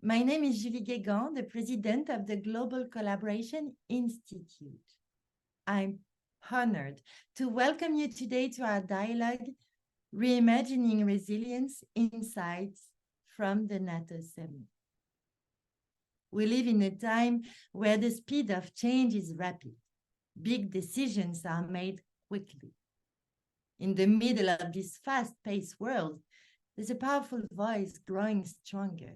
My name is Guegan, the president of the Global Collaboration Institute. I'm honored to welcome you today to our dialogue, Reimagining Resilience, Insights from the NATO Summit. We live in a time where the speed of change is rapid. Big decisions are made quickly. In the middle of this fast-paced world, there's a powerful voice growing stronger.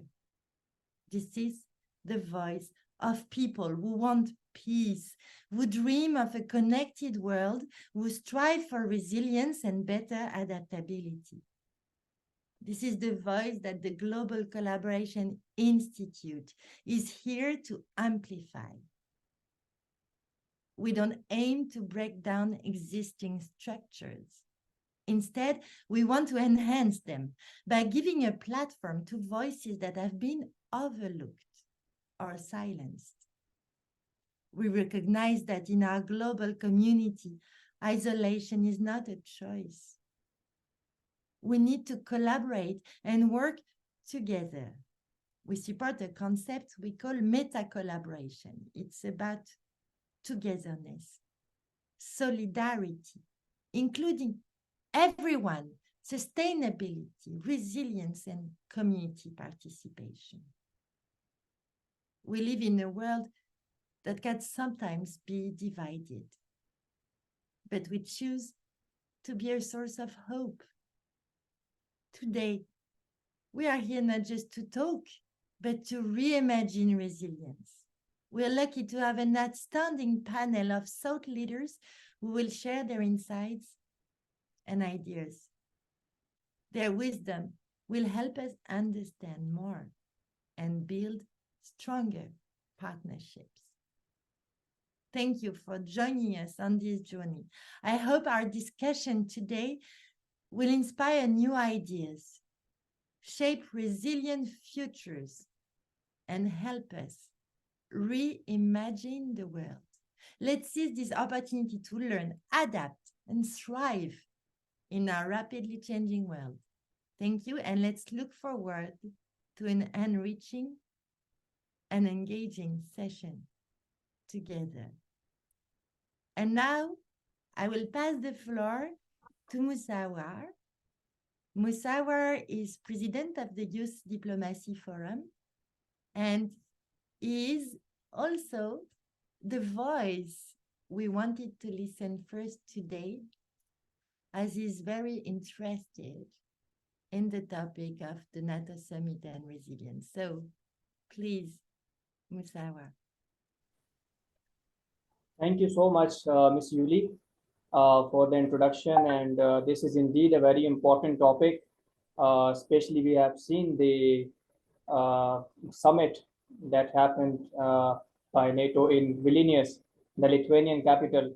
This is the voice of people who want peace, who dream of a connected world, who strive for resilience and better adaptability. This is the voice that the Global Collaboration Institute is here to amplify. We don't aim to break down existing structures. Instead, we want to enhance them by giving a platform to voices that have been overlooked or silenced. We recognize that in our global community, isolation is not a choice. We need to collaborate and work together. We support a concept we call meta-collaboration. It's about togetherness, solidarity, including everyone, sustainability, resilience, and community participation. We live in a world that can sometimes be divided, but we choose to be a source of hope. Today, we are here not just to talk, but to reimagine resilience. We're lucky to have an outstanding panel of thought leaders who will share their insights and ideas. Their wisdom will help us understand more and build stronger partnerships. Thank you for joining us on this journey. I hope our discussion today will inspire new ideas, shape resilient futures, and help us reimagine the world. Let's seize this opportunity to learn, adapt, and thrive in our rapidly changing world. Thank you, and let's look forward to an enriching and engaging session together. And now, I will pass the floor to Musawar. Musawar is president of the Youth Diplomacy Forum and is also the voice we wanted to listen first today, as he's very interested in the topic of the NATO Summit and resilience. So please, Musawar. Thank you so much, Ms. Yuli, for the introduction. And this is indeed a very important topic, especially we have seen the summit that happened by NATO in Vilnius, the Lithuanian capital.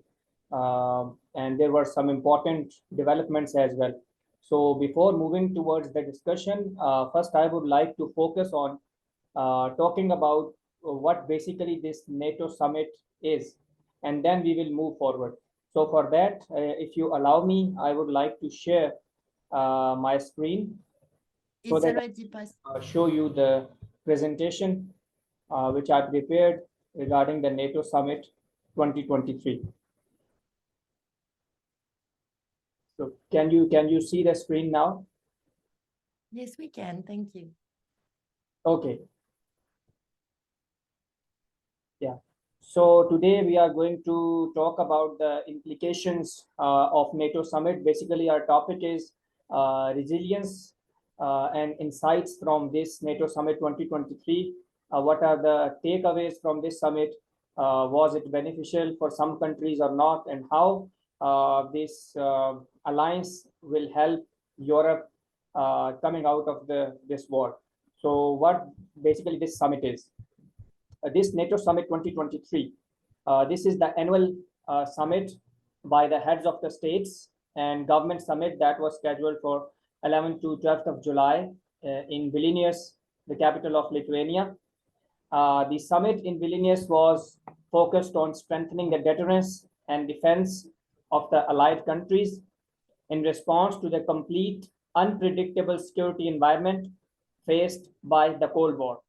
And there were some important developments as well. So before moving towards the discussion, first I would like to focus on talking about what basically this NATO summit is, and then we will move forward. So for that, if you allow me, I would like to share my screen so that I show you the presentation which I prepared regarding the NATO Summit 2023. So can you see the screen now? Yes, we can. Thank you. Okay. Yeah. So today we are going to talk about the implications of NATO Summit. Basically, our topic is resilience and insights from this NATO Summit 2023. What are the takeaways from this summit? Was it beneficial for some countries or not? And how this alliance will help Europe coming out of this war? So what basically this summit is? This NATO Summit 2023. This is the annual summit by the heads of the states and government summit that was scheduled for 11th to 12th of July in Vilnius, the capital of Lithuania. The summit in Vilnius was focused on strengthening the deterrence and defense of the allied countries in response to the complete unpredictable security environment faced by the Cold War.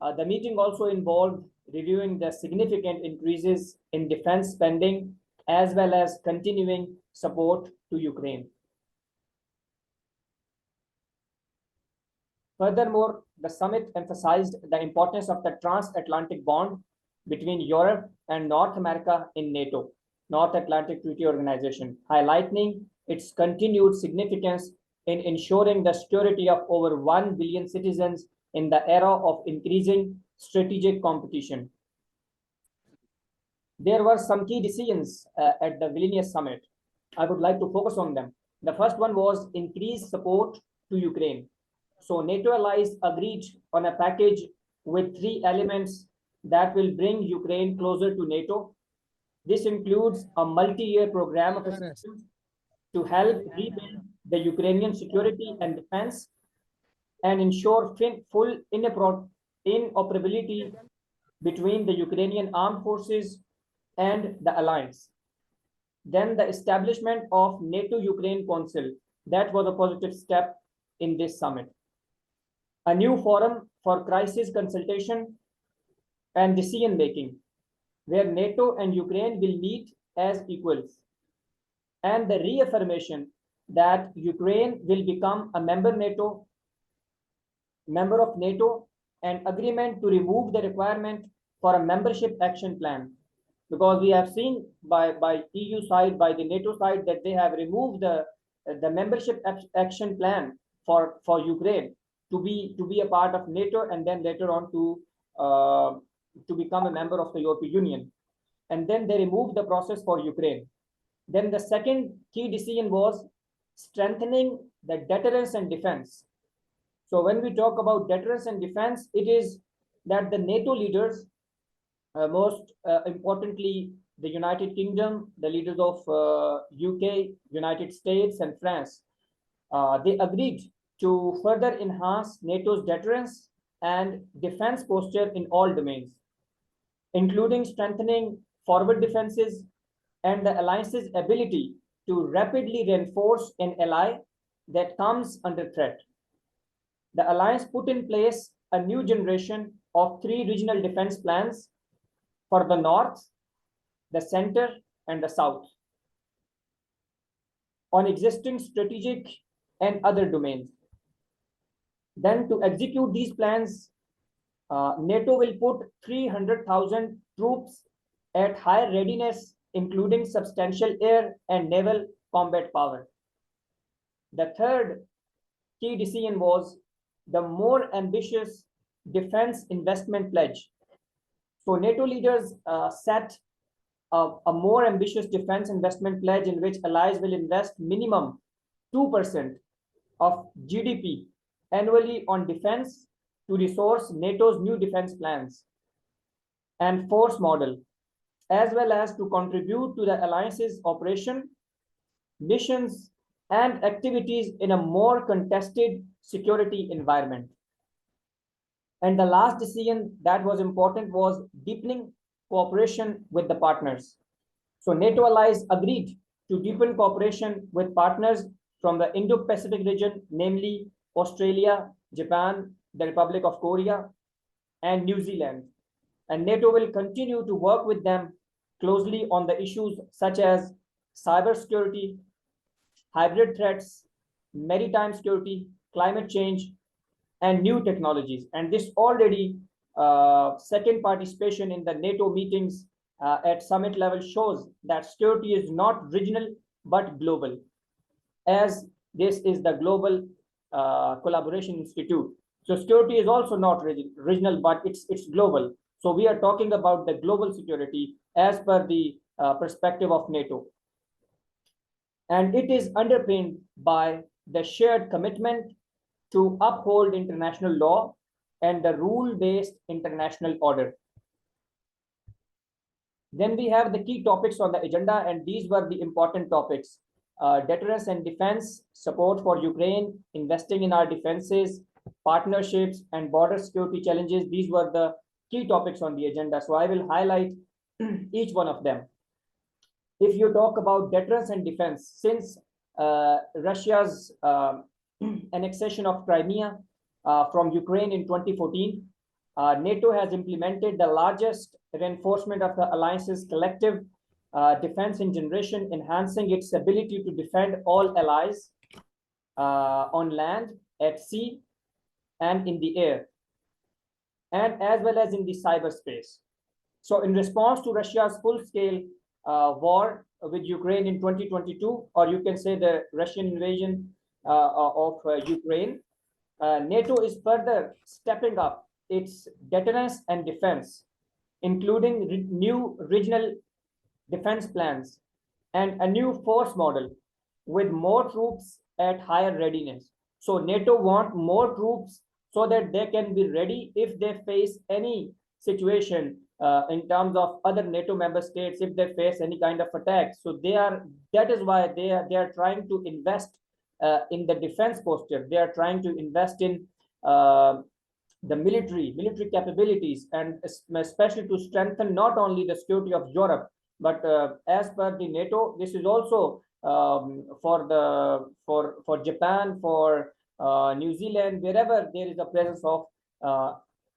The meeting also involved reviewing the significant increases in defense spending as well as continuing support to Ukraine. Furthermore, the summit emphasized the importance of the transatlantic bond between Europe and North America in NATO, North Atlantic Treaty Organization, highlighting its continued significance in ensuring the security of over 1 billion citizens in the era of increasing strategic competition. There were some key decisions at the Vilnius summit. I would like to focus on them. The first one was increased support to Ukraine. So NATO allies agreed on a package with 3 elements that will bring Ukraine closer to NATO. This includes a multi-year program of assistance to help rebuild the Ukrainian security and defense and ensure full interoperability between the Ukrainian armed forces and the alliance. Then the establishment of NATO-Ukraine Council, that was a positive step in this summit. A new forum for crisis consultation and decision making, where NATO and Ukraine will meet as equals, and the reaffirmation that Ukraine will become a member of NATO, and agreement to remove the requirement for a membership action plan, because we have seen by EU side, by the NATO side, that they have removed the membership action plan for Ukraine to be a part of NATO, and then later on to become a member of the European Union. And then they removed the process for Ukraine. Then the second key decision was strengthening the deterrence and defense. So when we talk about deterrence and defense, it is that the NATO leaders, most importantly, the United Kingdom, the leaders of UK, United States, and France, they agreed to further enhance NATO's deterrence and defense posture in all domains, including strengthening forward defenses and the alliance's ability to rapidly reinforce an ally that comes under threat. The alliance put in place a new generation of 3 regional defense plans for the North, the Center, and the South on existing strategic and other domains. Then to execute these plans, NATO will put 300,000 troops at high readiness, including substantial air and naval combat power. The third key decision was the more ambitious defense investment pledge. So NATO leaders set a more ambitious defense investment pledge in which allies will invest minimum 2% of GDP annually on defense to resource NATO's new defense plans and force model, as well as to contribute to the alliance's operation, missions, and activities in a more contested security environment. And the last decision that was important was deepening cooperation with the partners. So NATO allies agreed to deepen cooperation with partners from the Indo-Pacific region, namely Australia, Japan, the Republic of Korea, and New Zealand. And NATO will continue to work with them closely on the issues such as cybersecurity, hybrid threats, maritime security, climate change, and new technologies. And this already second participation in the NATO meetings at summit level shows that security is not regional but global, as this is the Global Collaboration Institute. So security is also not regional, but it's global. So we are talking about the global security as per the perspective of NATO. And it is underpinned by the shared commitment to uphold international law and the rule-based international order. Then we have the key topics on the agenda, and these were the important topics. Deterrence and defense, support for Ukraine, investing in our defenses, partnerships, and border security challenges. These were the key topics on the agenda. So I will highlight each one of them. If you talk about deterrence and defense, since Russia's annexation of Crimea from Ukraine in 2014, NATO has implemented the largest reinforcement of the alliance's collective defense in generation, enhancing its ability to defend all allies on land, at sea, and in the air, and as well as in the cyberspace. So in response to Russia's full-scale war with Ukraine in 2022, or you can say the Russian invasion of Ukraine, NATO is further stepping up its deterrence and defense, including new regional defense plans and a new force model with more troops at higher readiness. So NATO want more troops so that they can be ready if they face any situation in terms of other NATO member states, if they face any kind of attack. So that is why they are trying to invest in the defense posture. They are trying to invest in the military capabilities, and especially to strengthen not only the security of Europe, but as per the NATO, this is also for Japan, for New Zealand, wherever there is a presence of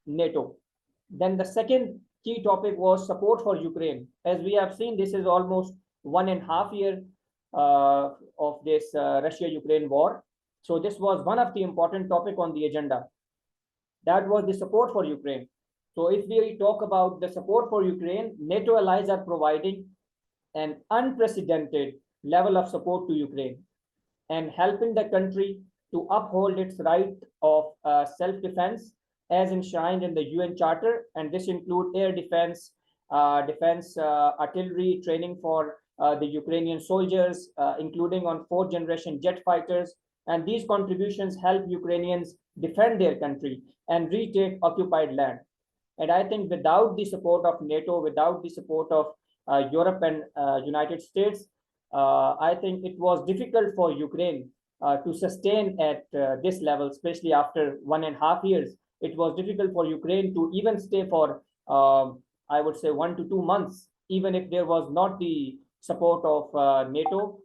NATO. Then the second key topic was support for Ukraine. As we have seen, this is almost 1.5 years of this Russia-Ukraine war. So this was one of the important topic on the agenda. That was the support for Ukraine. So if we talk about the support for Ukraine, NATO allies are providing an unprecedented level of support to Ukraine and helping the country to uphold its right of self-defense as enshrined in the UN Charter. And this includes air defense, artillery training for the Ukrainian soldiers, including on 4th generation jet fighters. And these contributions help Ukrainians defend their country and retake occupied land. And I think without the support of NATO, without the support of Europe and United States, I think it was difficult for Ukraine to sustain at this level, especially after 1.5 years. It was difficult for Ukraine to even stay for, I would say, 1 to 2 months, even if there was not the support of NATO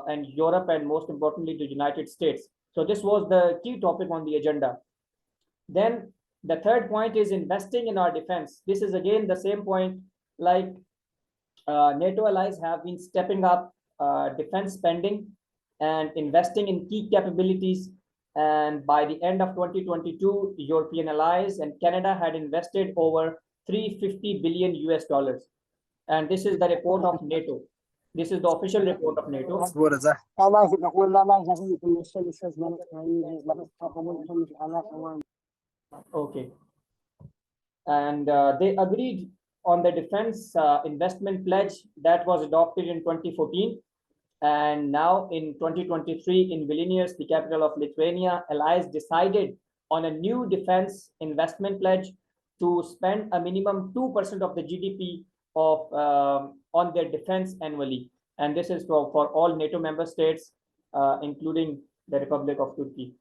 and Europe, and most importantly, the United States. So this was the key topic on the agenda. Then the third point is investing in our defense. This is again the same point, like NATO allies have been stepping up defense spending and investing in key capabilities. And by the end of 2022, European allies and Canada had invested over $350 billion US. And this is the report of NATO. This is the official report of NATO. Okay. And they agreed on the defense investment pledge that was adopted in 2014. And now in 2023 in Vilnius, the capital of Lithuania, allies decided on a new defense investment pledge to spend a minimum 2% of the GDP of on their defense annually. And this is for all NATO member states, including the Republic of Turkey.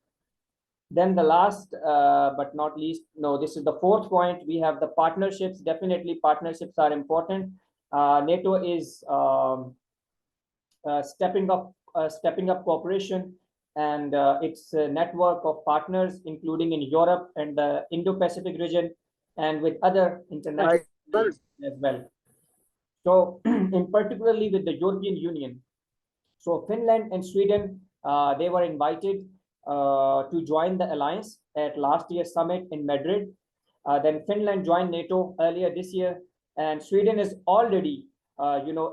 Then the last but not least, no, this is the fourth point. We have the partnerships. Definitely partnerships are important. NATO is stepping up cooperation and its network of partners, including in Europe and the Indo-Pacific region, and with other international as well. So in particularly with the European Union. So Finland and Sweden, they were invited to join the alliance at last year's summit in Madrid. Then Finland joined NATO earlier this year, and Sweden is already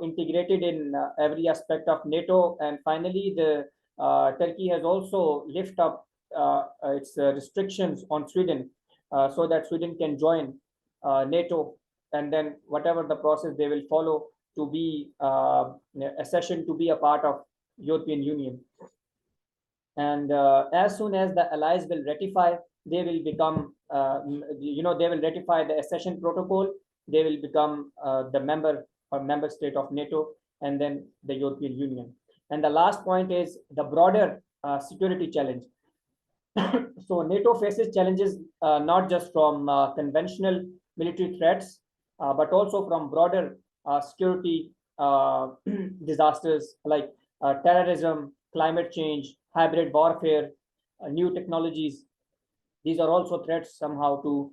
integrated in every aspect of NATO. And finally, the Turkey has also lifted up its restrictions on Sweden so that Sweden can join NATO, and then whatever the process they will follow to be accession to be a part of European Union. And as soon as the allies will ratify, they will become, they will ratify the accession protocol. They will become the member state of NATO, and then the European Union. And the last point is the broader security challenge. So NATO faces challenges not just from conventional military threats, but also from broader security disasters like terrorism, climate change, hybrid warfare, new technologies. These are also threats somehow to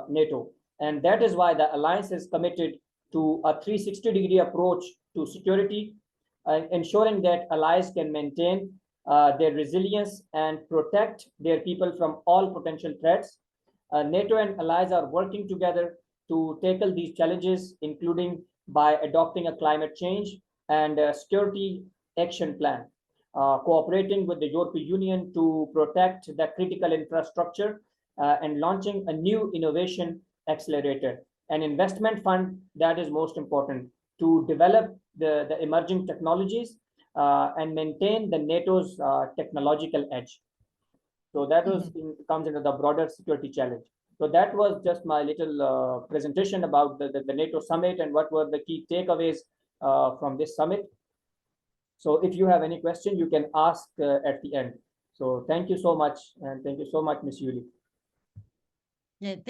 NATO. And that is why the alliance is committed to a 360-degree approach to security, ensuring that allies can maintain their resilience and protect their people from all potential threats. NATO and allies are working together to tackle these challenges, including by adopting a climate change and security action plan, cooperating with the European Union to protect the critical infrastructure, and launching a new innovation accelerator, an investment fund that is most important to develop the emerging technologies and maintain the NATO's technological edge. So that was comes into the broader security challenge. So that was just my little presentation about the NATO summit and what were the key takeaways from this summit. So if you have any question, you can ask at the end. So thank you so much, and thank you so much, Ms. Yuli. Yeah, thank